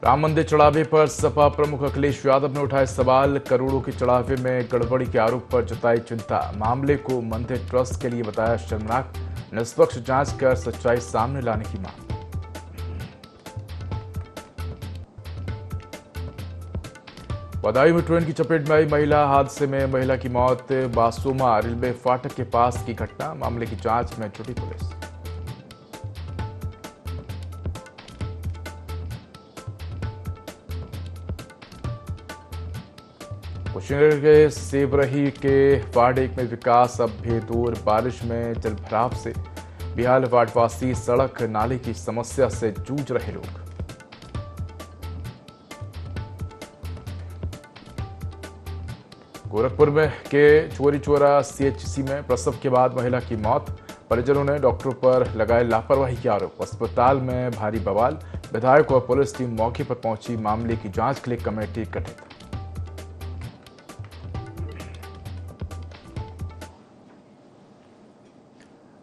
राम मंदिर चढ़ावे पर सपा प्रमुख अखिलेश यादव ने उठाए सवाल। करोड़ों के चढ़ावे में गड़बड़ी के आरोप पर जताई चिंता। मामले को मंदिर ट्रस्ट के लिए बताया शर्मनाक। निष्पक्ष जांच कर सच्चाई सामने लाने की मांग। बदायूं में ट्रेन की चपेट में आई महिला। हादसे में महिला की मौत। बासोमा रेलवे फाटक के पास की घटना। मामले की जांच में जुटी पुलिस। कुशीनगर के सेवरही के वार्ड 1 में विकास अब भी दूर। बारिश में जलभराव से बेहाल वार्डवासी। सड़क नाले की समस्या से जूझ रहे लोग। गोरखपुर में के चोरी चोरा सीएचसी में प्रसव के बाद महिला की मौत। परिजनों ने डॉक्टरों पर लगाए लापरवाही के आरोप। अस्पताल में भारी बवाल। विधायक और पुलिस टीम मौके पर पहुंची। मामले की जांच के लिए कमेटी गठित।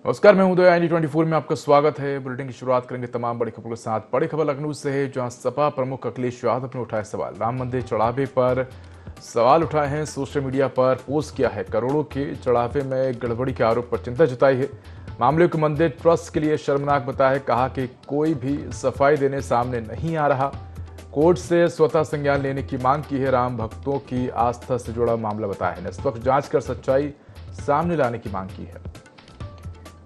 नमस्कार, मैं उदय IND24 में आपका स्वागत है। बुलेटिन की शुरुआत करेंगे तमाम बड़ी खबरों के साथ। बड़ी खबर लखनऊ से है, जहां सपा प्रमुख अखिलेश यादव ने उठाए सवाल। राम मंदिर चढ़ावे पर सवाल उठाए हैं। सोशल मीडिया पर पोस्ट किया है। करोड़ों के चढ़ावे में गड़बड़ी के आरोप पर चिंता जताई है। मामले को मंदिर ट्रस्ट के लिए शर्मनाक बताया। कहा कि कोई भी सफाई देने सामने नहीं आ रहा। कोर्ट से स्वतः संज्ञान लेने की मांग की है। राम भक्तों की आस्था से जुड़ा मामला बताया है। निष्पक्ष जांच कर सच्चाई सामने लाने की मांग की है।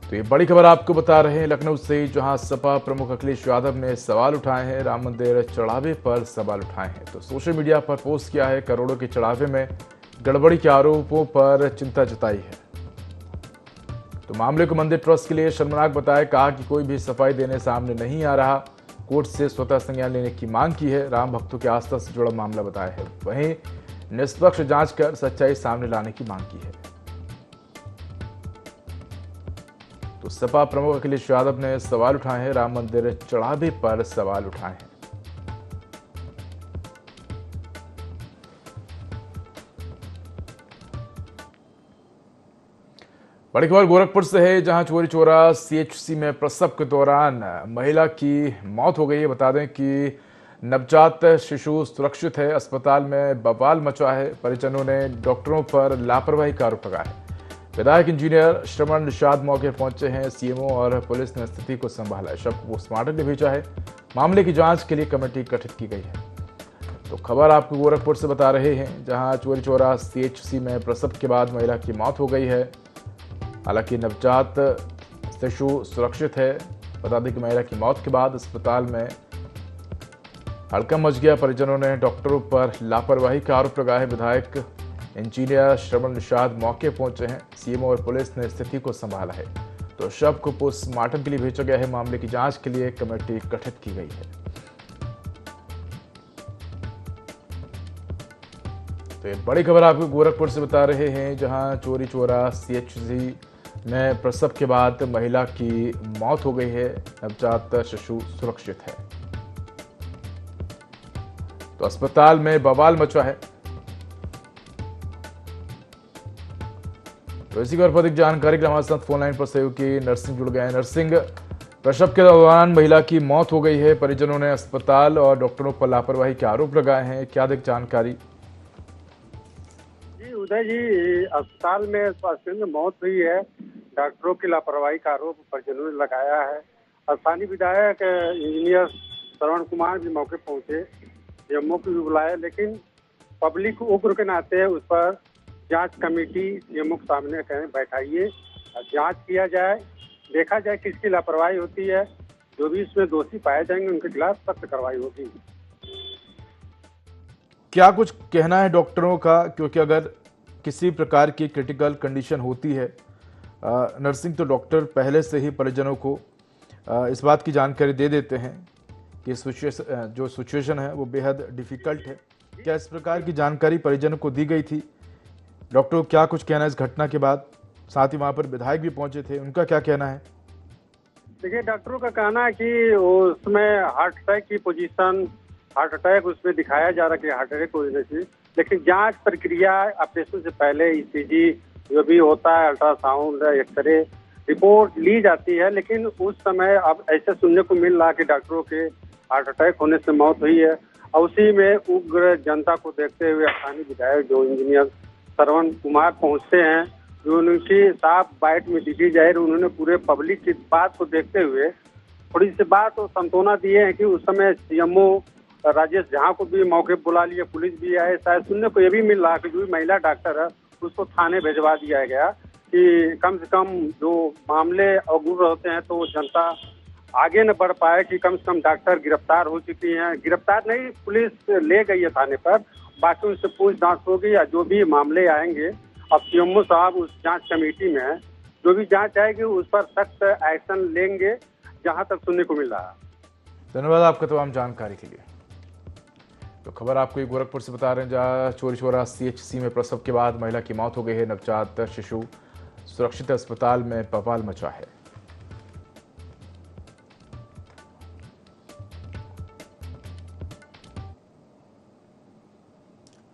तो ये बड़ी खबर आपको बता रहे हैं लखनऊ से, जहां सपा प्रमुख अखिलेश यादव ने सवाल उठाए हैं। राम मंदिर चढ़ावे पर सवाल उठाए हैं। तो सोशल मीडिया पर पोस्ट किया है। करोड़ों के चढ़ावे में गड़बड़ी के आरोपों पर चिंता जताई है। तो मामले को मंदिर ट्रस्ट के लिए शर्मनाक बताया। कहा कि कोई भी सफाई देने सामने नहीं आ रहा। कोर्ट से स्वतः संज्ञान लेने की मांग की है। राम भक्तों की आस्था से जुड़ा मामला बताया है। वहीं निष्पक्ष जांच कर सच्चाई सामने लाने की मांग की है। तो सपा प्रमुख अखिलेश यादव ने सवाल उठाए हैं। राम मंदिर चढ़ावे पर सवाल उठाए हैं। बड़ी खबर गोरखपुर से है, जहां चोरी चोरा सीएचसी में प्रसव के दौरान महिला की मौत हो गई है। बता दें कि नवजात शिशु सुरक्षित है। अस्पताल में बवाल मचा है। परिजनों ने डॉक्टरों पर लापरवाही का आरोप लगाया है। विधायक इंजीनियर श्रवण निषाद मौके पहुंचे हैं। सीएमओ और पुलिस ने स्थिति को संभाला है। शव को पोस्टमार्टम के लिए भेजा है। मामले की जांच के लिए कमेटी गठित की गई है। तो खबर आपको गोरखपुर से बता रहे हैं, जहां चोरी चोरा सीएचसी में प्रसव के बाद महिला की मौत हो गई है। हालांकि नवजात शिशु सुरक्षित है। बता दें कि महिला की मौत के बाद अस्पताल में हड़कंप मच गया। परिजनों ने डॉक्टरों पर लापरवाही का आरोप लगाया है। विधायक इंजीनियर श्रवण निषाद मौके पहुंचे हैं। सीएमओ और पुलिस ने स्थिति को संभाला है। तो शव को पोस्टमार्टम के लिए भेजा गया है। मामले की जांच के लिए कमेटी गठित की गई है। तो ये बड़ी खबर आपको गोरखपुर से बता रहे हैं, जहां चोरी चोरा सीएचसी में प्रसव के बाद महिला की मौत हो गई है। नवजात शिशु सुरक्षित है। तो अस्पताल में बवाल मचा है। तो इसी पर अधिक जानकारी के लिए हमारे साथ फोन लाइन पर सहयोगी नरसिंह जुड़ गए हैं। नरसिंह, प्रसव के दौरान महिला की मौत हो गई है। परिजनों ने अस्पताल और डॉक्टरों पर लापरवाही के आरोप लगाए हैं। क्या अधिक जानकारी? जी उदय जी, अस्पताल में स्वास्थ्य में मौत हुई है। डॉक्टरों की लापरवाही का आरोप परिजनों ने लगाया है। स्थानीय विधायक इंजीनियर श्रवण कुमार भी मौके पहुंचे। सीएमओ को भी बुलाया, लेकिन पब्लिक उग्र के नाते उस पर जांच कमेटी सीएमओ के सामने कहें बैठाइए, जांच किया जाए, देखा जाए किसकी लापरवाही होती है। जो भी इसमें दोषी पाए जाएंगे उनके खिलाफ सख्त कार्रवाई होगी। क्या कुछ कहना है डॉक्टरों का, क्योंकि अगर किसी प्रकार की क्रिटिकल कंडीशन होती है नर्सिंग, तो डॉक्टर पहले से ही परिजनों को इस बात की जानकारी दे देते हैं कि जो सिचुएशन है वो बेहद डिफिकल्ट है। क्या इस प्रकार की जानकारी परिजनों को दी गई थी? डॉक्टर को क्या कुछ कहना है इस घटना के बाद? साथ ही वहां पर विधायक भी पहुंचे थे, उनका क्या कहना है? देखिए, डॉक्टरों का कहना है कि उसमें हार्ट अटैक की पोजीशन, हार्ट अटैक उसमें दिखाया जा रहा है कि हार्ट अटैक की वजह से, लेकिन जांच प्रक्रिया ऑपरेशन से पहले ईसीजी जो भी होता है, अल्ट्रासाउंड, एक्सरे रिपोर्ट ली जाती है। लेकिन उस समय अब ऐसे सुनने को मिल रहा है कि डॉक्टरों के हार्ट अटैक होने से मौत हुई है। और उसी में उग्र जनता को देखते हुए स्थानीय विधायक जो इंजीनियर श्रवण कुमार पहुंचते हैं, जो उनकी साफ बाइट में दिखी जाहिर उन्होंने पूरे पब्लिक की बात को देखते हुए थोड़ी सी बात और सांत्वना दिए हैं कि उस समय सीएमओ राजेश झा को भी मौके पर बुला लिया, पुलिस भी आए। शायद सुनने को ये भी मिल रहा कि जो महिला डॉक्टर है उसको थाने भिजवा दिया गया कि कम से कम जो मामले अवगुण होते हैं तो जनता आगे न बढ़ पाए, कि कम से कम डॉक्टर गिरफ्तार हो चुकी हैं। गिरफ्तार नहीं, पुलिस ले गई है थाने पर, बाकी उससे पूछताछ होगी या जो भी मामले आएंगे अब सीएमओ साहब उस जांच कमेटी में है, जो भी जांच आएगी उस पर सख्त एक्शन लेंगे, जहां तक सुनने को मिल रहा है। धन्यवाद आपका तमाम जानकारी के लिए। तो खबर आपको एक गोरखपुर से बता रहे हैं, जहाँ चौरी चौरा CHC में प्रसव के बाद महिला की मौत हो गई है। नवजात शिशु सुरक्षित अस्पताल में बवाल मचा है।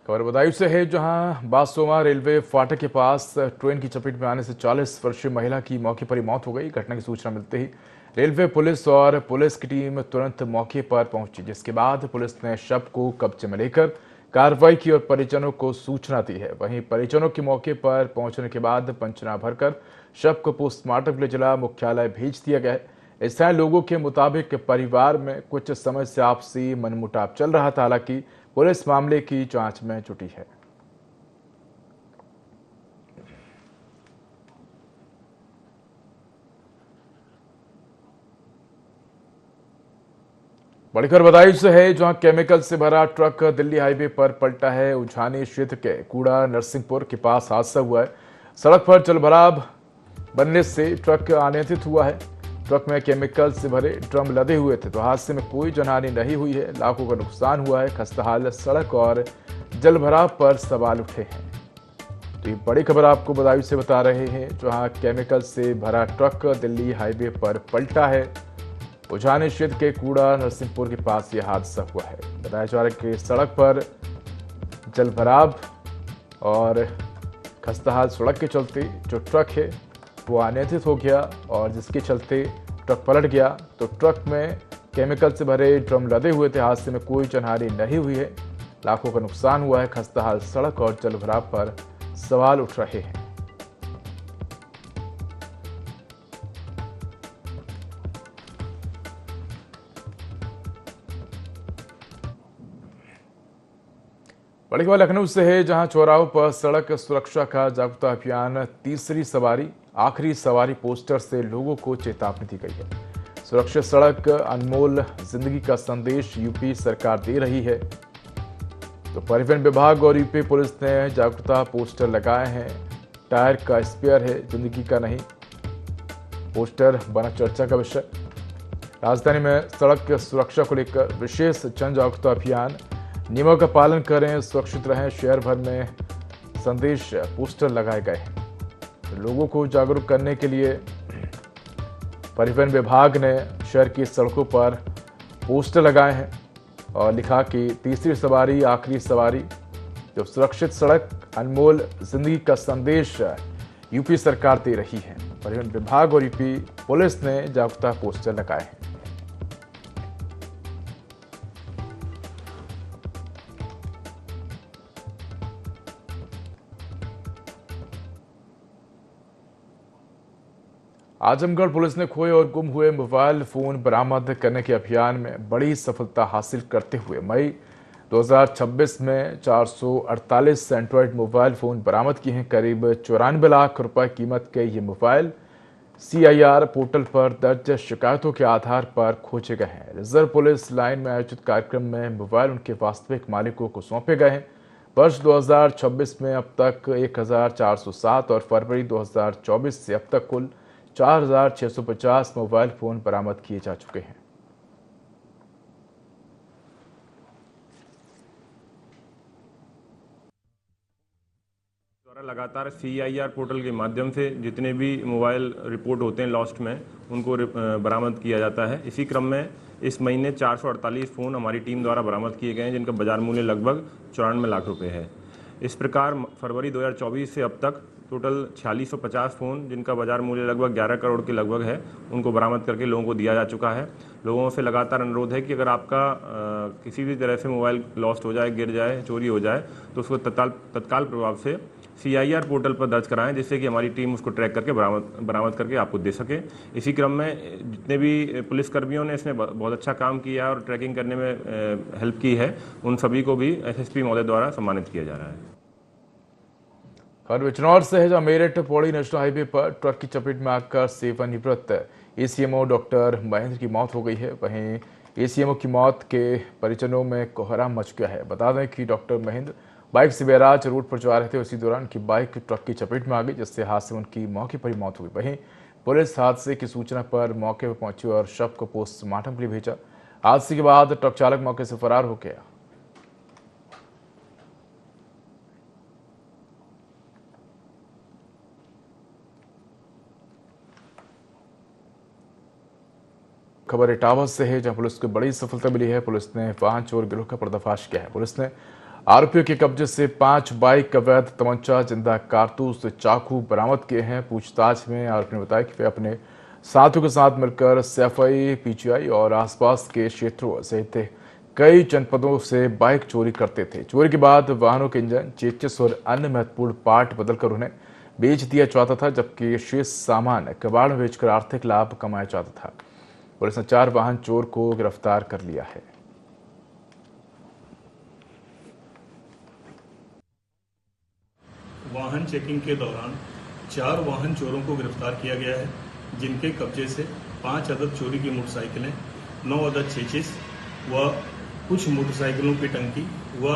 खबर बदायूं से है, जहां बासोमा रेलवे फाटक के पास ट्रेन की चपेट में आने से 40 वर्षीय महिला की मौके पर ही मौत हो गई। घटना की सूचना मिलते ही रेलवे पुलिस और पुलिस की टीम तुरंत मौके पर पहुंची, जिसके बाद पुलिस ने शव को कब्जे में लेकर कार्रवाई की और परिजनों को सूचना दी है। वहीं परिजनों के मौके पर पहुंचने के बाद पंचनामा भरकर शव को पोस्टमार्टम के लिए जिला मुख्यालय भेज दिया गया है। स्थानीय लोगों के मुताबिक परिवार में कुछ समय से आपसी मनमुटाव चल रहा था, हालांकि पुलिस मामले की जांच में जुटी है। बड़ी खबर बदायूं से है, जहां केमिकल से भरा ट्रक दिल्ली हाईवे पर पलटा है। उझानी क्षेत्र के कूड़ा नरसिंहपुर के पास हादसा हुआ है। सड़क पर जलभराव बनने से ट्रक अनियंत्रित हुआ है। ट्रक में केमिकल से भरे ड्रम लदे हुए थे, तो हादसे में कोई जनहानि नहीं हुई है। लाखों का नुकसान हुआ है। खस्ताहाल सड़क और जलभराव पर सवाल उठे हैं। तो ये बड़ी खबर आपको बदायूं से बता रहे हैं, जहां केमिकल से भरा ट्रक दिल्ली हाईवे पर पलटा है। उझानी क्षेत्र के कूड़ा नरसिंहपुर के पास यह हादसा हुआ है। बताया जा रहा है कि सड़क पर जलभराव और खस्ताहाल सड़क के चलते जो ट्रक है वो अनियंत्रित हो गया, और जिसके चलते ट्रक पलट गया। तो ट्रक में केमिकल से भरे ड्रम लदे हुए थे। हादसे में कोई जनहानि नहीं हुई है। लाखों का नुकसान हुआ है। खस्ताहाल सड़क और जलभराव पर सवाल उठ रहे हैं। बड़ी खबर लखनऊ से है, जहां चौराहों पर सड़क सुरक्षा का जागरूकता अभियान तीसरी सवारी आखिरी सवारी पोस्टर से लोगों को चेतावनी दी गई है। सुरक्षित सड़क अनमोल जिंदगी का संदेश यूपी सरकार दे रही है। तो परिवहन विभाग और यूपी पुलिस ने जागरूकता पोस्टर लगाए हैं। टायर का स्पेयर है, जिंदगी का नहीं। पोस्टर बना चर्चा का विषय। राजधानी में सड़क सुरक्षा को लेकर विशेष जन जागरूकता अभियान। नियमों का पालन करें, सुरक्षित रहें। शहर भर में संदेश पोस्टर लगाए गए हैं। तो लोगों को जागरूक करने के लिए परिवहन विभाग ने शहर की सड़कों पर पोस्टर लगाए हैं और लिखा कि तीसरी सवारी आखिरी सवारी। जो सुरक्षित सड़क अनमोल जिंदगी का संदेश यूपी सरकार दे रही है। परिवहन विभाग और यूपी पुलिस ने जागरूकता पोस्टर लगाए हैं। आजमगढ़ पुलिस ने खोए और गुम हुए मोबाइल फोन बरामद करने के अभियान में बड़ी सफलता हासिल करते हुए मई 2026 में 448 एंड्रॉयड मोबाइल फोन बरामद किए हैं। करीब 94 लाख रुपए कीमत के ये मोबाइल CIR पोर्टल पर दर्ज शिकायतों के आधार पर खोजे गए हैं। रिजर्व पुलिस लाइन में आयोजित कार्यक्रम में मोबाइल उनके वास्तविक मालिकों को सौंपे गए हैं। वर्ष 2026 में अब तक 1407 और फरवरी 2024 से अब तक कुल 4650 मोबाइल फोन बरामद किए जा चुके हैं। द्वारा लगातार CIR पोर्टल के माध्यम से जितने भी मोबाइल रिपोर्ट होते हैं लॉस्ट में, उनको बरामद किया जाता है। इसी क्रम में इस महीने 448 फ़ोन हमारी टीम द्वारा बरामद किए गए हैं, जिनका बाजार मूल्य लगभग 94 लाख रुपए है। इस प्रकार फरवरी 2024 से अब तक टोटल 4650 फ़ोन, जिनका बाजार मूल्य लगभग 11 करोड़ के लगभग है, उनको बरामद करके लोगों को दिया जा चुका है। लोगों से लगातार अनुरोध है कि अगर आपका किसी भी तरह से मोबाइल लॉस्ट हो जाए, गिर जाए, चोरी हो जाए तो उसको तत्काल प्रभाव से CIR पोर्टल पर दर्ज कराएं, जिससे कि हमारी टीम उसको ट्रैक करके बरामद करके आपको दे सके। इसी क्रम में जितने भी पुलिसकर्मियों ने इसमें बहुत अच्छा काम किया और ट्रैकिंग करने में हेल्प की है, उन सभी को भी SSP महोदय द्वारा सम्मानित किया जा रहा है। खबर बिजनौर से है, जहां मेरठ पौड़ी नेशनल हाईवे पर ट्रक की चपेट में आकर सेवानिवृत्त ACMO डॉक्टर महेंद्र की मौत हो गई है। वहीं ACMO की मौत के परिजनों में कोहराम मच गया है। बता दें कि डॉक्टर महेंद्र बाइक से बैराज रोड पर जा रहे थे। उसी दौरान उनकी बाइक ट्रक की चपेट में आ गई, जिससे हादसे में उनकी मौके पर ही मौत हो गई। वहीं पुलिस हादसे की सूचना पर मौके पर पहुंची और शव को पोस्टमार्टम के लिए भेजा। हादसे के बाद ट्रक चालक मौके से फरार हो गया। खबर इटावा से है, जहां पुलिस को बड़ी सफलता मिली है। पुलिस ने वाहन चोर गिरोह का पर्दाफाश किया है। पुलिस ने आरोपियों के कब्जे से 5 बाइक, अवैध तमंचा, जिंदा कारतूस, चाकू बरामद किए हैं। पूछताछ में आरोपी ने बताया कि वे अपने साथियों के साथ मिलकर सैफई, PGI और आसपास के क्षेत्रों सहित कई जनपदों से बाइक चोरी करते थे। चोरी के बाद वाहनों के इंजन, चेचिस और अन्य महत्वपूर्ण पार्ट बदलकर उन्हें बेच दिया जाता था, जबकि शेष सामान कबाड़ में बेचकर आर्थिक लाभ कमाया जाता था। पुलिस ने 4 वाहन चोर को गिरफ्तार कर लिया है। वाहन चेकिंग के दौरान 4 वाहन चोरों को गिरफ्तार किया गया है, जिनके कब्जे से 5 अदद चोरी की मोटरसाइकिलें, 9 अदद चेचिस व कुछ मोटरसाइकिलों की टंकी व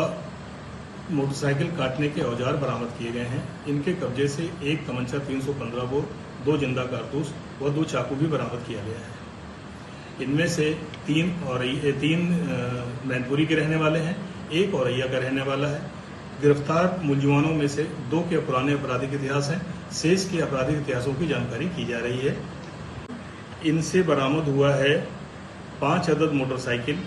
मोटरसाइकिल काटने के औजार बरामद किए गए हैं। इनके कब्जे से 1 तमंचा 315 बोर, 2 जिंदा कारतूस व 2 चाकू भी बरामद किया गया है। इनमें से 3 मैनपुरी के रहने वाले हैं, 1 औरैया का रहने वाला है। गिरफ्तार मुलजिमानों में से 2 के पुराने आपराधिक इतिहास हैं। शेष के आपराधिक इतिहासों की जानकारी की जा रही है। इनसे बरामद हुआ है 5 अदद मोटरसाइकिल,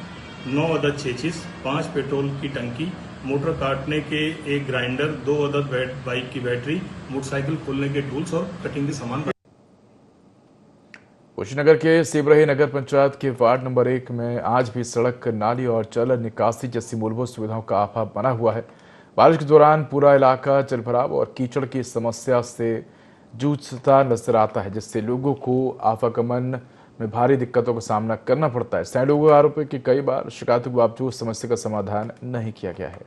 9 अदद चेचिस, 5 पेट्रोल की टंकी, मोटर काटने के 1 ग्राइंडर, 2 अदद बाइक की बैटरी, मोटरसाइकिल खोलने के टूल्स और कटिंग के सामान। कुशीनगर के सिबरही नगर पंचायत के वार्ड नंबर 1 में आज भी सड़क, नाली और जल निकासी जैसी मूलभूत सुविधाओं का अभाव बना हुआ है। बारिश के दौरान पूरा इलाका जलभराव और कीचड़ की समस्या से जूझता नजर आता है, जिससे लोगों को आवागमन में भारी दिक्कतों का सामना करना पड़ता है। स्थानीय लोगों का आरोप है कि कई बार शिकायतों के बावजूद समस्या का समाधान नहीं किया गया है।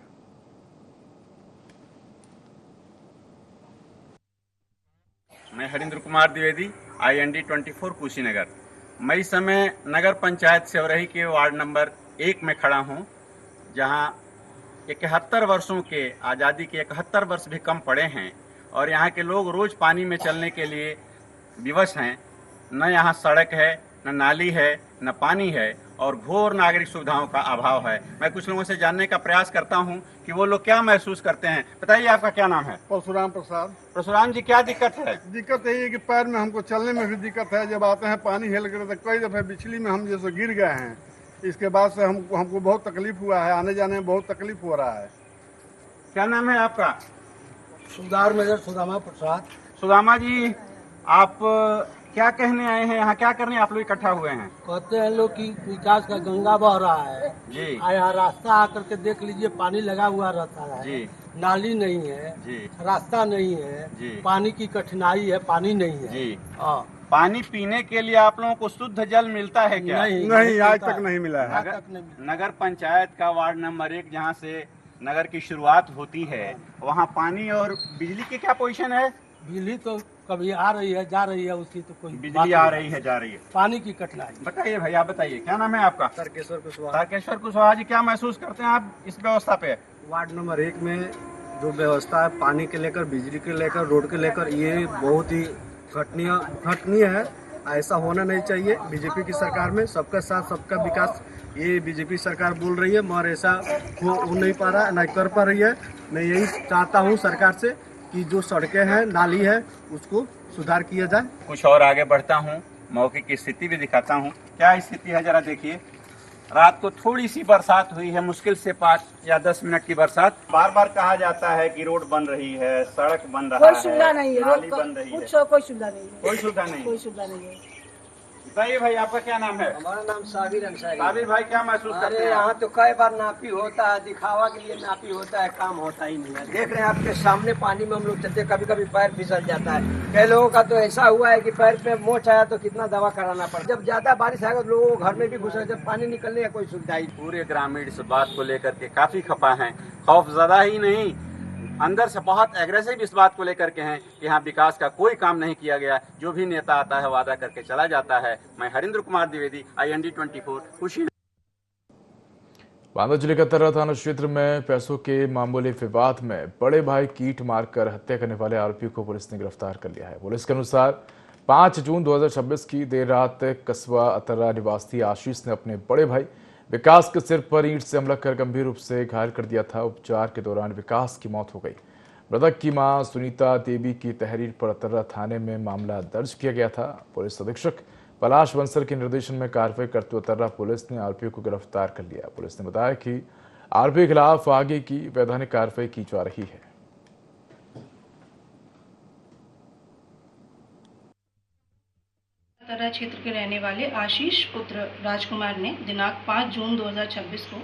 मैं हरिंद्र कुमार द्विवेदी, IND 24 कुशीनगर। मैं इस समय नगर पंचायत सिबरही के वार्ड नंबर 1 में खड़ा हूं, जहां 71 वर्षों के आज़ादी के 71 वर्ष भी कम पड़े हैं और यहाँ के लोग रोज पानी में चलने के लिए विवश हैं। न यहाँ सड़क है, न नाली है, न पानी है और घोर नागरिक सुविधाओं का अभाव है। मैं कुछ लोगों से जानने का प्रयास करता हूँ कि वो लोग क्या महसूस करते हैं। बताइए, आपका क्या नाम है? परशुराम प्रसाद। परशुराम जी, क्या दिक्कत है? दिक्कत यही है कि पैर में हमको चलने में भी दिक्कत है। जब आते हैं पानी हेल कर तो कई दफे बिजली में हम जैसे गिर गए हैं। इसके बाद से हमको बहुत तकलीफ हुआ है, आने जाने में बहुत तकलीफ हो रहा है। क्या नाम है आपका? सुधार मेजर सुदामा प्रसाद। सुदामा जी, आप क्या कहने आए हैं? यहाँ क्या करने आप लोग इकट्ठा हुए हैं? कहते हैं लोग कि विकास का गंगा बह रहा है जी। यहाँ रास्ता आकर के देख लीजिए, पानी लगा हुआ रहता है जी। नाली नहीं है जी। रास्ता नहीं है जी। पानी की कठिनाई है, पानी नहीं है जी। हाँ। पानी पीने के लिए आप लोगों को शुद्ध जल मिलता है क्या? नहीं, आज तक नहीं मिला है। नगर पंचायत का वार्ड नंबर 1 जहाँ से नगर की शुरुआत होती है, वहाँ पानी और बिजली की क्या पोजीशन है? बिजली तो कभी आ रही है, जा रही है, उसकी तो कोई बिजली आ रही है, जा रही है। पानी की कठिनाई। बताइए भैया, बताइए क्या नाम है आपका? तारकेश्वर कुशवाहा। तारकेश्वर कुशवाहा जी, क्या महसूस करते हैं आप इस व्यवस्था पे? वार्ड नंबर 1 में जो व्यवस्था है पानी के लेकर, बिजली के लेकर, रोड के लेकर, ये बहुत ही घटनीय है। ऐसा होना नहीं चाहिए। बीजेपी की सरकार में सबका साथ सबका विकास ये बीजेपी सरकार बोल रही है, मगर ऐसा हो नहीं पा रहा, नहीं कर पा रही है। मैं यही चाहता हूँ सरकार से कि जो सड़कें हैं, नाली है, उसको सुधार किया जाए। कुछ और आगे बढ़ता हूँ, मौके की स्थिति भी दिखाता हूँ। क्या स्थिति है जरा देखिए। रात को थोड़ी सी बरसात हुई है, मुश्किल से 5 या 10 मिनट की बरसात। बार बार कहा जाता है कि रोड बन रही है, सड़क बन रहा है, कोई सुविधा नहीं है, नाली बन रही है, कोई सुविधा नहीं है, कोई सुविधा नहीं, कोई सुविधा नहीं है। बताइए भाई, आपका क्या नाम है? हमारा नाम साबिर अंसारी। साबिर भाई, क्या महसूस करते अरे हैं? यहाँ तो कई बार नापी होता है, दिखावा के लिए नापी होता है, काम होता ही नहीं है। देख रहे हैं आपके सामने पानी में हम लोग चलते, कभी कभी पैर फिसल जाता है। कई लोगों का तो ऐसा हुआ है कि पैर पे मोच आया तो कितना दवा कराना पड़ा। जब ज्यादा बारिश आएगा तो लोगों को घर में भी घुस रहे, जब पानी निकलने का कोई सुविधा ही। पूरे ग्रामीण इस बात को लेकर के काफी खफा हैं, खौफजदा ही नहीं, अंदर से बहुत एग्रेसिव इस बात को लेकर के हैं कि यहाँ विकास का कोई काम नहीं किया गया। जो भी नेता आता है वादा करके चला जाता है। मैं हरिंद्र कुमार द्विवेदी, IND 24 खुशी। बांदा जिले का तररा थाना क्षेत्र में पैसों के मामूली विवाद में बड़े भाई कीट मारकर हत्या करने वाले आरोपी को पुलिस ने गिरफ्तार कर लिया है। पुलिस के अनुसार 5 जून 2026 की देर रात कस्बा अतर्रा निवासी आशीष ने अपने बड़े भाई विकास के सिर पर ईंट से हमला कर गंभीर रूप से घायल कर दिया था। उपचार के दौरान विकास की मौत हो गई। मृतक की मां सुनीता देवी की तहरीर पर अतर्रा थाने में मामला दर्ज किया गया था। पुलिस अधीक्षक पलाश बंसल के निर्देशन में कार्रवाई करते हुए अतर्रा पुलिस ने आरोपियों को गिरफ्तार कर लिया। पुलिस ने बताया कि आरोपी के खिलाफ आगे की वैधानिक कार्रवाई की जा रही है। तररा क्षेत्र के रहने वाले आशीष पुत्र राजकुमार ने दिनांक 5 जून 2026 को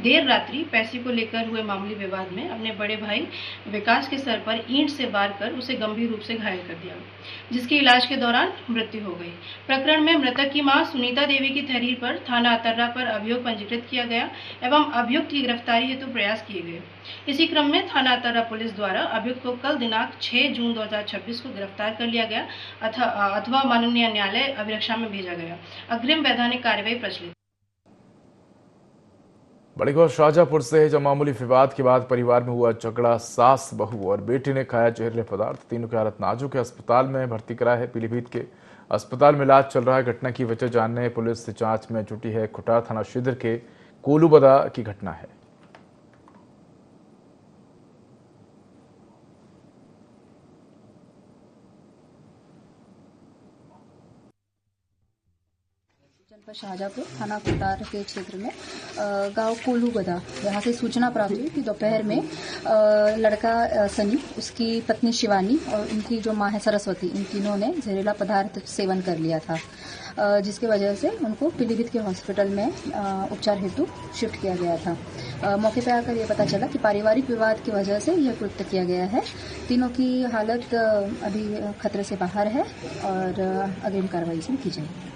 देर रात्रि पैसे को लेकर हुए मामूली विवाद में अपने बड़े भाई विकास के सर पर ईंट से वार कर उसे गंभीर रूप से घायल कर दिया, जिसके इलाज के दौरान मृत्यु हो गई। प्रकरण में मृतक की मां सुनीता देवी की तहरीर पर थाना अतर्रा पर अभियोग पंजीकृत किया गया एवं अभियुक्त की गिरफ्तारी हेतु प्रयास किए गए। इसी क्रम में थाना अतर्रा पुलिस द्वारा अभियुक्त को कल दिनांक 6 जून 2026 को गिरफ्तार कर लिया गया अथवा माननीय न्यायालय अभिरक्षा में भेजा गया। अग्रिम वैधानिक कार्यवाही प्रचलित। बड़ी खबर शाहजहांपुर से, जब मामूली विवाद के बाद परिवार में हुआ झगड़ा। सास, बहू और बेटी ने खाया जहरीले पदार्थ। तीनों की हालत नाजुक है। अस्पताल में भर्ती कराया है। पीलीभीत के अस्पताल में इलाज चल रहा है। घटना की वजह जानने पुलिस जांच में जुटी है। खुटार थाना क्षेत्र के कोलूबदा की घटना है। जनपद शाहजहांपुर थाना खुटार के क्षेत्र में गांव कोलूबदा, यहाँ से सूचना प्राप्त हुई कि दोपहर में लड़का सनी, उसकी पत्नी शिवानी और उनकी जो मां है सरस्वती, इन तीनों ने जहरीला पदार्थ सेवन कर लिया था, जिसकी वजह से उनको पीलीभीत के हॉस्पिटल में उपचार हेतु शिफ्ट किया गया था। मौके पर आकर यह पता चला कि पारिवारिक विवाद की वजह से यह कृत्य किया गया है। तीनों की हालत अभी खतरे से बाहर है और अग्रिम कार्रवाई इसमें की जाएगी।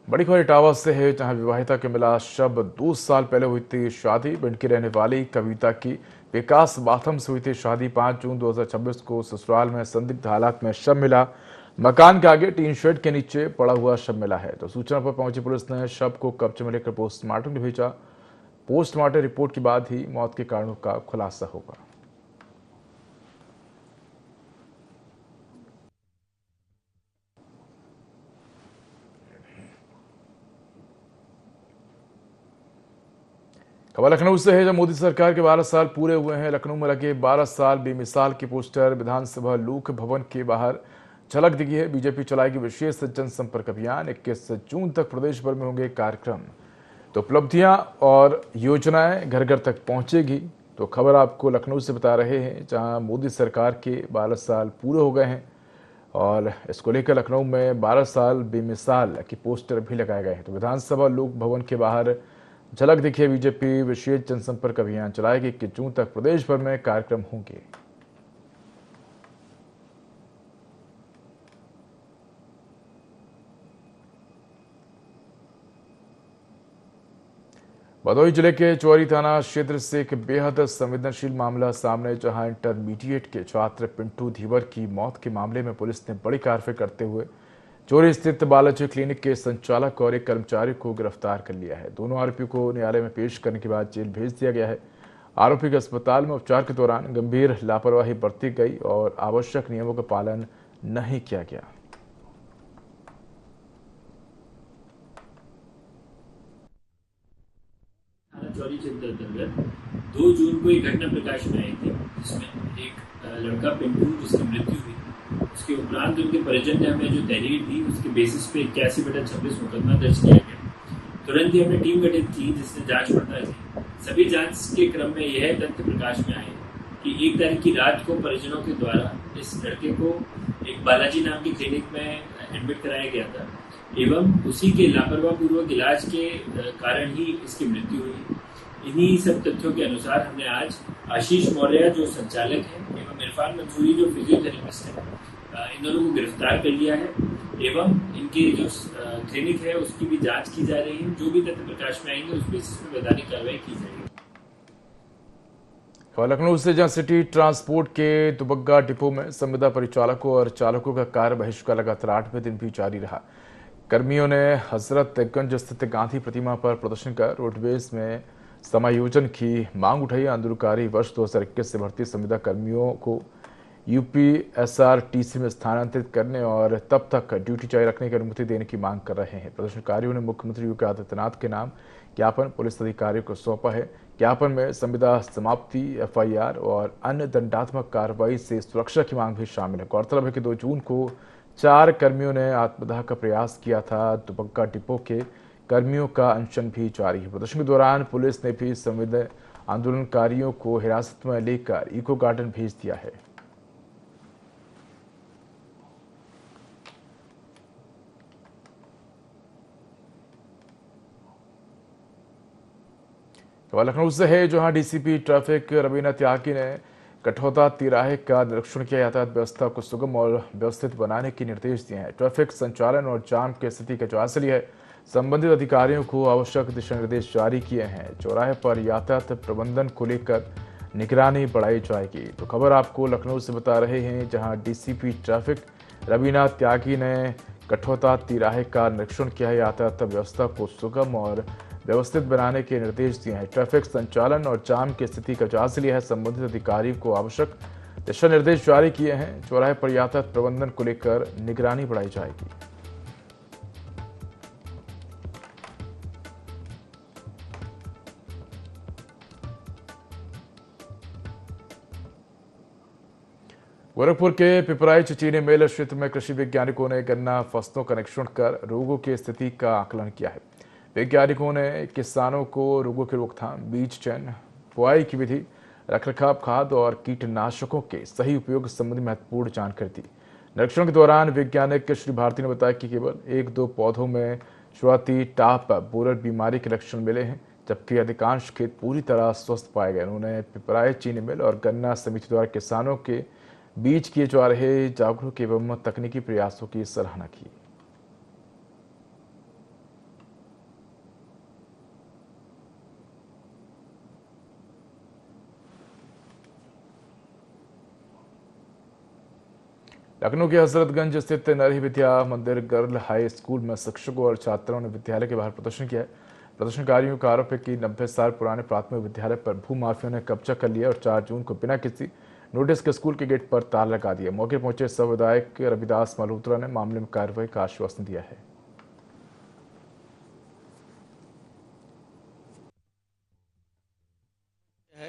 बड़ी खबर इटावा से है, जहां विवाहिता के मिला शव। 2 साल पहले हुई थी शादी। भिंड की रहने वाली कविता की विकास बाथम से हुई थी शादी। 5 जून 2026 को ससुराल में संदिग्ध हालात में शव मिला। मकान के आगे टीन शेड के नीचे पड़ा हुआ शव मिला है। तो सूचना पर पहुंची पुलिस ने शव को कब्जे में लेकर पोस्टमार्टम भेजा। पोस्टमार्टम रिपोर्ट के बाद ही मौत के कारणों का खुलासा होगा। खबर लखनऊ से है, जब मोदी सरकार के 12 साल पूरे हुए हैं। लखनऊ में लगे 12 साल बेमिसाल की पोस्टर विधानसभा लोक भवन के बाहर झलक दिखी है। बीजेपी चलाएगी विशेष जनसंपर्क अभियान। 21 जून तक प्रदेश भर में होंगे कार्यक्रम। तो उपलब्धियां और योजनाएं घर घर तक पहुंचेगी। तो खबर आपको लखनऊ से बता रहे हैं, जहां मोदी सरकार के 12 साल पूरे हो गए हैं और इसको लेकर लखनऊ में 12 साल बेमिसाल की पोस्टर भी लगाए गए हैं। तो विधानसभा लोक भवन के बाहर झलक दिखी। बीजेपी विशेष जनसंपर्क अभियान चलाएगी। 21 जून तक प्रदेश भर में कार्यक्रम होंगे। भदोही जिले के चौरी थाना क्षेत्र से एक बेहद संवेदनशील मामला सामने, जहां इंटरमीडिएट के छात्र पिंटू धीवर की मौत के मामले में पुलिस ने बड़ी कार्रवाई करते हुए चोरी स्थित बालाजी क्लिनिक के संचालक और एक कर्मचारी को गिरफ्तार कर लिया है। दोनों आरोपियों को न्यायालय में पेश करने के बाद जेल भेज दिया गया है। आरोपी के अस्पताल में उपचार के दौरान गंभीर लापरवाही बरती गई और आवश्यक नियमों का पालन नहीं किया गया। चौरी क्षेत्र के अंदर 2 जून को एक घटना प्रकाश में आई थी, जिसमें एक लड़का पिंटू जिसकी मृत्यु हुई। उसके उपरांत उनके परिजन ने हमें जो तहरीर दी, उसके बेसिस पे 81/26 मुकदमा दर्ज किया गया। तुरंत ही हमने टीम गठित की जिसने जांच पड़ताल की। सभी जांच के क्रम में यह तथ्य प्रकाश में आए कि 1 तारीख की रात को परिजनों के द्वारा इस लड़के को एक बालाजी नाम की क्लिनिक में एडमिट कराया गया था एवं उसी के लापरवाह पूर्वक इलाज के कारण ही इसकी मृत्यु हुई। इन्हीं सब तथ्यों के अनुसार हमने आज आशीष मौर्य जो संचालक है एवं इरफान मंसूरी जो फिजियोथेरेपिस्ट है, इन दोनों को गिरफ्तार कर लिया है एवं इनकी जो क्लिनिक है उसकी भी जांच की जा रही है। जो भी तथ्य प्रकाश में आएंगे उस बेसिस पर वैधानिक कार्रवाई की जाएगी। लखनऊ से जहां सिटी ट्रांसपोर्ट के दुबग्गा डिपो में संविदा परिचालकों और चालकों का कार्य बहिष्कार लगातार 8वें दिन भी जारी रहा। कर्मियों ने हजरतगंज स्थित गांधी प्रतिमा पर प्रदर्शन कर रोडवेज में समायोजन की मांग उठाई। आंदोलनकारी वर्ष 2021 से भर्ती संविदा कर्मियों को यूपीएसआरटीसी में स्थानांतरित करने और तब तक ड्यूटी जारी रखने की अनुमति देने की मांग कर रहे हैं। प्रदर्शनकारियों ने मुख्यमंत्री योगी आदित्यनाथ के नाम ज्ञापन पुलिस अधिकारियों को सौंपा है। ज्ञापन में संविदा समाप्ति, एफआईआर और अन्य दंडात्मक कार्रवाई से सुरक्षा की मांग भी शामिल है। गौरतलब है कि 2 जून को 4 कर्मियों ने आत्मदाह का प्रयास किया था। दुबग्गा डिपो के कर्मियों का अनशन भी जारी है। प्रदर्शन के दौरान पुलिस ने भी संविदा आंदोलनकारियों को हिरासत में लेकर इको गार्डन भेज दिया है। लखनऊ से है जहां डीसीपी ट्रैफिक रवीना त्यागी ने कठौता तिराहे का निरीक्षण किया। यातायात व्यवस्था को सुगम और व्यवस्थित बनाने के निर्देश दिए हैं। ट्रैफिक संचालन और जाम की स्थिति का जायजा लिया है। संबंधित अधिकारियों को आवश्यक दिशा निर्देश जारी किए हैं। चौराहे पर यातायात प्रबंधन को लेकर निगरानी बढ़ाई जाएगी। तो खबर आपको लखनऊ से बता रहे हैं जहां डीसीपी ट्रैफिक रवीना त्यागी ने कठौता तिराहे का निरीक्षण किया है। यातायात व्यवस्था को सुगम और व्यवस्थित बनाने के निर्देश दिए हैं। ट्रैफिक संचालन और जाम की स्थिति का जायजा लिया है। संबंधित अधिकारियों को आवश्यक दिशा निर्देश जारी किए हैं। चौराहे पर यातायात प्रबंधन को लेकर निगरानी बढ़ाई जाएगी। गोरखपुर के पिपराइच चीनी मिल क्षेत्र में कृषि वैज्ञानिकों ने गन्ना फसलों का निरीक्षण कर रोगों की स्थिति का आकलन किया है। वैज्ञानिकों ने किसानों को रोगों की रोकथाम, बीज चयन, बुआई की विधि, रखरखाव, खाद और कीटनाशकों के सही उपयोग संबंधी महत्वपूर्ण जानकारी दी। निरीक्षण के दौरान वैज्ञानिक श्री भारती ने बताया कि केवल 1-2 पौधों में शुरुआती टाप बोरर बीमारी के लक्षण मिले हैं, जबकि अधिकांश खेत पूरी तरह स्वस्थ पाए गए। उन्होंने पिपराइच चीनी मिल और गन्ना समिति द्वारा किसानों के बीच किए जा रहे जागरूक एवं तकनीकी प्रयासों की सराहना की। लखनऊ के हजरतगंज स्थित नरही विद्या मंदिर गर्ल हाई स्कूल में शिक्षकों और छात्रों ने विद्यालय के बाहर प्रदर्शन किया है। प्रदर्शनकारियों का आरोप है कि 90 साल पुराने प्राथमिक विद्यालय पर भूमाफियों ने कब्जा कर लिया और 4 जून को बिना किसी नोटिस के स्कूल के गेट पर ताला लगा दिया। मौके पहुंचे सह विधायक रविदास मल्होत्रा ने मामले में कार्रवाई का आश्वासन दिया है।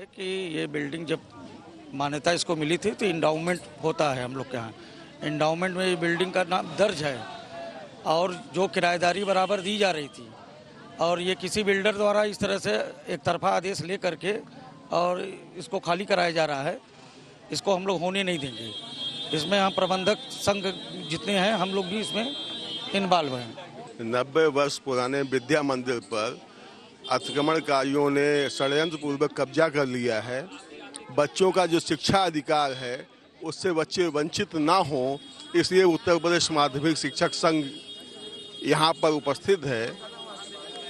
कि ये बिल्डिंग जब मान्यता इसको मिली थी तो इंडाउमेंट होता है हम लोग के यहाँ। इंडाउमेंट में ये बिल्डिंग का नाम दर्ज है और जो किराएदारी बराबर दी जा रही थी और ये किसी बिल्डर द्वारा इस तरह से एक तरफा आदेश ले करके और इसको खाली कराया जा रहा है। इसको हम लोग होने नहीं देंगे। इसमें हम प्रबंधक संघ जितने हैं हम लोग भी इसमें इन्वॉल्व हैं। 90 वर्ष पुराने विद्या मंदिर पर अतिक्रमणकारियों ने षड्यंत्र पूर्वक कब्जा कर लिया है। बच्चों का जो शिक्षा अधिकार है उससे बच्चे वंचित ना हो, इसलिए उत्तर प्रदेश माध्यमिक शिक्षक संघ यहाँ पर उपस्थित है।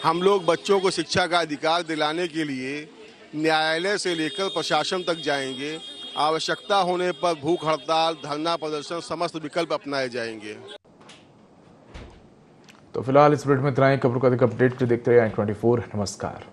हम लोग बच्चों को शिक्षा का अधिकार दिलाने के लिए न्यायालय से लेकर प्रशासन तक जाएंगे। आवश्यकता होने पर भूख हड़ताल, धरना प्रदर्शन, समस्त विकल्प अपनाए जाएंगे। तो फिलहाल इस बुलेटिन में इतना ही। खबरों का अधिक अपडेट देखते रहिए i24। नमस्कार।